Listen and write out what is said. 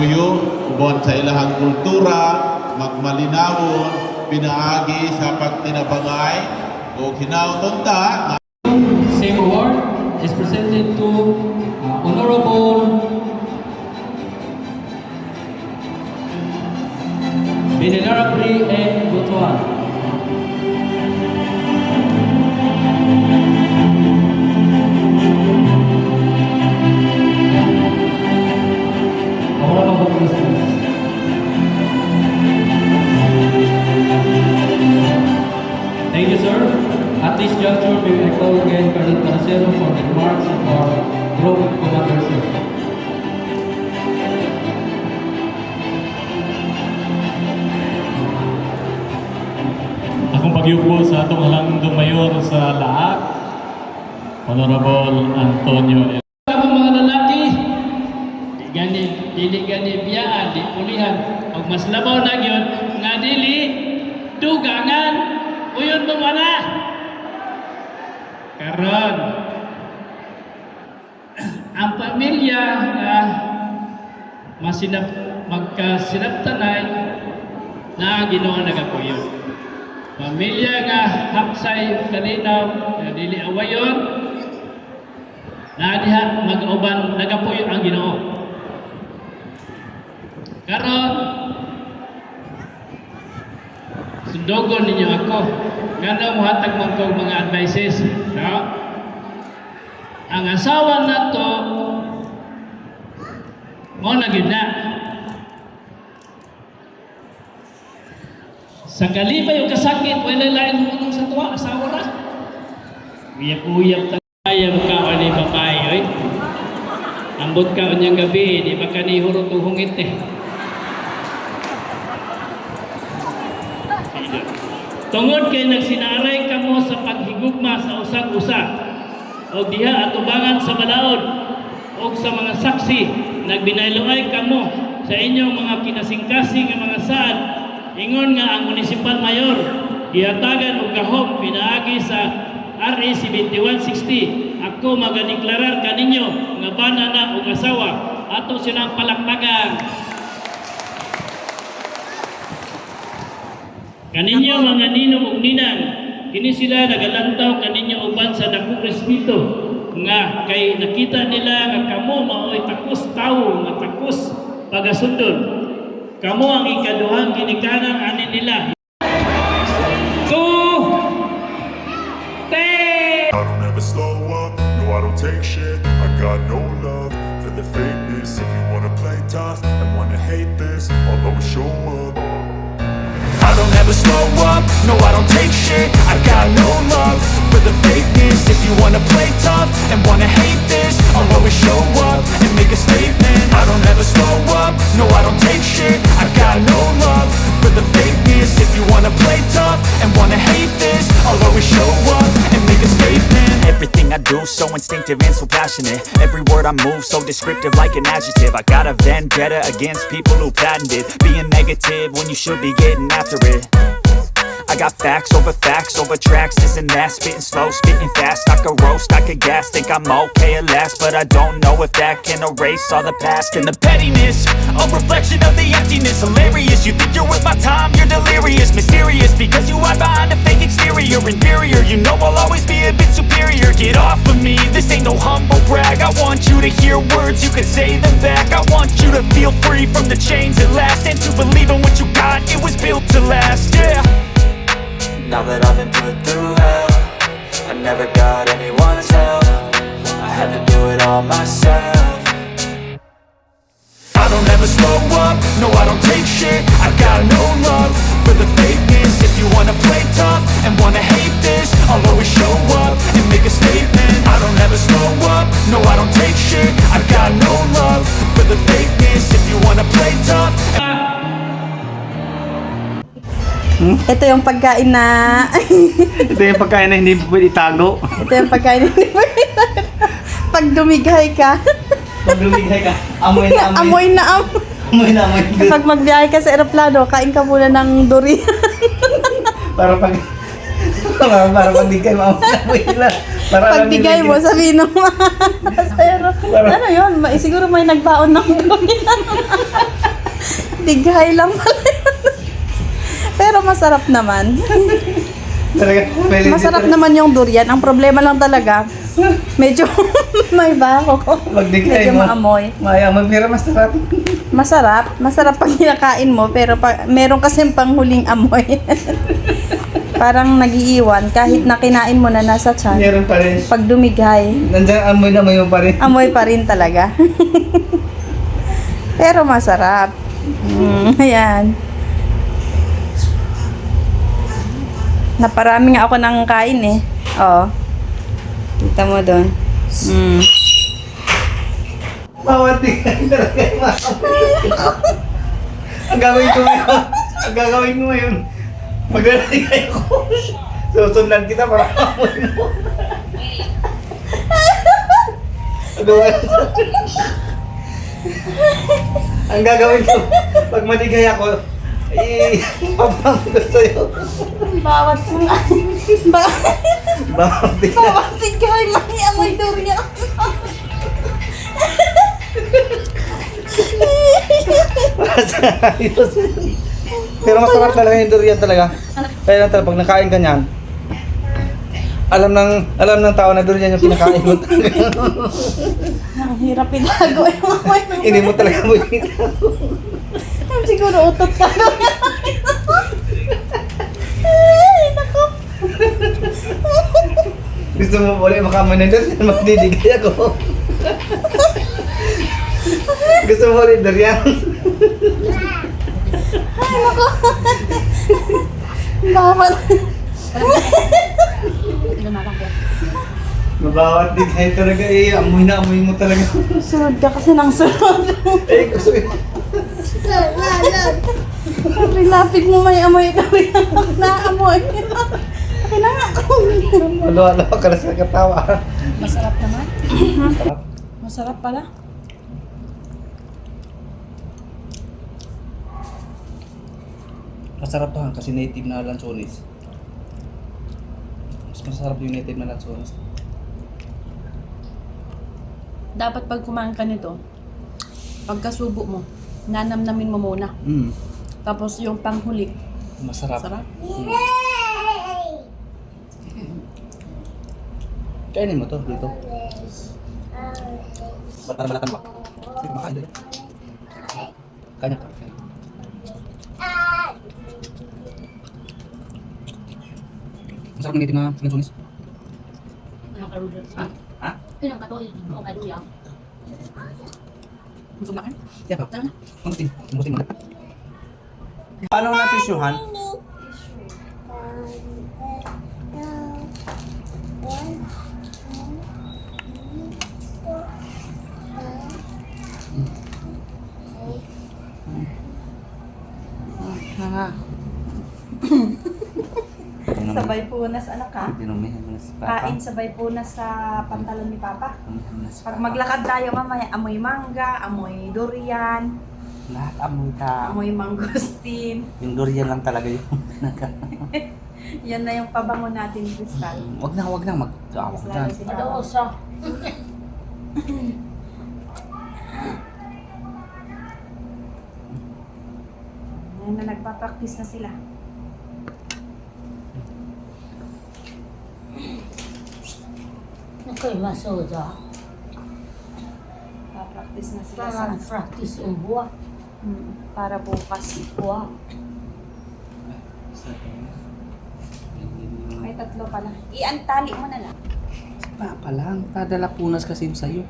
nagapuyo ubon sa ilahang kultura, magmalinawon, pinaagi sa pagtinabangay o hinautonta. Same award is presented to Honorable Venerable and Butuan. Honorable President. Thank you, sir. At this juncture, we will call again Colonel Caracero for the remarks of our group commander, sir. Akong pagyupo sa atong halangdong mayor sa lahat, Honorable Antonio. Ang mga lalaki, dili gani biyaan, di pulihan. Pag mas labaw na yun, nga dili, dugangan, uyon mo wala. Karon, ang pamilya na magkasinaptanay na Ginoo nagapuyo. Pamilya nga hapsay kalinaw, na dili awayon, na diha mag-uban nagapuyo ang Ginoo. Karon, sundogon ninyo ako. Ngano muhatag mo kong mga advices, no? Ang asawa na to, mo na gyud na. Sa kalibay o kasakit, wala lain mo sa tuwa, asawa na. Uyap-uyap tayo ka o ni babae, oy. Ambot ka o niyang gabi, di ba ka ni hurot o hungit eh. Tungod kay nagsinaray kamo sa paghigugma sa usag-usa o diha atubangan sa balaod o sa mga saksi, nagbinayloay kamo sa inyong mga kinasingkasing nga mga saad. Ingon nga ang municipal mayor gihatagan og gahom pinaagi sa RA 7160. Ako magadeklarar kaninyo nga bana na og asawa ato silang palakpakan. Kaninyo mga ninong ug ninang, kini sila nagalantaw kaninyo uban sa dakong respeto nga kay nakita nila nga kamo maoy takos tawo nga takos pagasundon. Kamo ang ikaduhang ginikanan ani nila. I don't ever slow up, no I don't take shit. I got no love for the fakeness. If you wanna play tough and wanna hate this, I'll always show up. I don't ever slow up, no I don't take shit. I got no love for the fakeness. If you wanna play tough and wanna hate this, I'll always show up and make a statement. I don't ever slow up, no I don't take shit. I got no love for the fakeness. If you wanna play tough and wanna hate this, I'll always show up and make a statement. Everything I do so instinctive and so passionate. Every word I move so descriptive like an adjective. I got a vendetta against people who patented being negative when you should be getting after it. I got facts over tracks, this and that. Spitting slow, spitting fast. I could roast, I could gas. Think I'm okay at last, but I don't know if that can erase all the past. And the pettiness, a reflection of the emptiness. Hilarious, you think you're worth my time, you're delirious. Mysterious, because you hide behind a fake exterior. Inferior, you know I'll always be a bit superior. Get off of me, this ain't no humble brag. I want you to hear words, you can say them back. I want you to feel free from the chains at last, and to believe in what you got, it was built to last, yeah. Now that I've been put through hell, I never got anyone's help. I had to do it all myself. I don't ever slow up, no I don't take shit. I got no love for the fakeness. If you wanna play tough and wanna hate this, I'll always show up and make a statement. I don't ever slow up, no I don't take shit. I got no love for the fakeness. If you wanna play tough Ito yung pagkain na... Ito yung pagkain na hindi pwede itago. Ito yung pagkain na hindi pwede itago. Pag dumighay ka. Pag lumigay ka, amoy na amoy. Amoy na amoy. Amoy na amoy. Pag magbiyahe ka sa eroplano, kain ka muna ng durian. Para pag Para pagbigay mo amoy nila. Para alam Pagbigay nila- mo, sabihin ng masero. Ano yun? Siguro may nagbaon ng durian. Dighay lang pala yun. Pero masarap naman. Talaga, may Masarap naman yung durian. Ang problema lang talaga, medyo may baho. Magdigay Medyo mo. maamoy. May amoy, pero masarap. Masarap pag kinakain mo, pero meron kasing panghuling amoy. Parang nagiiwan kahit na kinain mo na nasa tiyan. Meron pa rin. Pag dumighay, Nandiyan amoy na mo pa rin. amoy pa rin talaga. Pero masarap. Ayan. Naparami nga ako ng kain eh. Oo. Kita mo doon. Bawat tingin talaga yung maamoy. Ang gagawin ko ngayon. Ang gagawin mo ngayon. Maglalagay ko. Susundan kita para amoy mo. Ang gagawin ko, pag maligay ako, ipapang ko sa'yo. Bawat mga... Bawat tingin. Bawat tigay, may amoy durian. Ayos. Pero masarap talaga yung durian talaga. Kaya lang talaga, pag nakain ka niyan, alam ng tao na durian yung pinakain mo talaga. Ang hirap itago yung amoy. Hindi mo talaga mo itago. Siguro utot ka na. Ay, naku. Gusto mo ulit makamoy ng durian, magdidigay ako. Gusto mo ulit durian? Ay, naku. Bawat. Mabawat digay talaga eh. Amoy na amoy mo talaga. Sunod ka kasi ng sunod. Eh, gusto mo. Lapit mo may amoy kami na amoy. Okay na nga. Wala ka na sa katawa. Masarap naman. Sarap. Masarap pala. Masarap to kasi native na lansones. Mas masarap yung native na lansones. Dapat pag kumain ka nito, pagkasubo mo, nanamnamin mo muna. Tapos yung panghuli, Masarap. sarap. Kainin mo to dito. Ba't balatan mo? Sige, makain doon. Kanya ka. Masarap ng native na lansones. Ha? Gusto mo kain? Siya pa. Pangutin. Pangutin mo. Paano natin syuhan? Sabay punas anak ha? Kain sabay punas sa pantalon ni Papa. Pag maglakad tayo mamaya, amoy mangga, amoy durian, Lahat amoy ka. amoy mangosteen. Yung durian lang talaga yung Yan na yung pabango natin, Crystal. Wag na mag-awa ko dyan. Lalo si Papa. Ngayon na nagpa-practice na sila. Okay, masoda. Pa-practice na sila Parang sa practice ang buwan. para bukas. Wow. May tatlo pala. Iantali mo na lang. Pa lang, padala punas kasi yung sa'yo.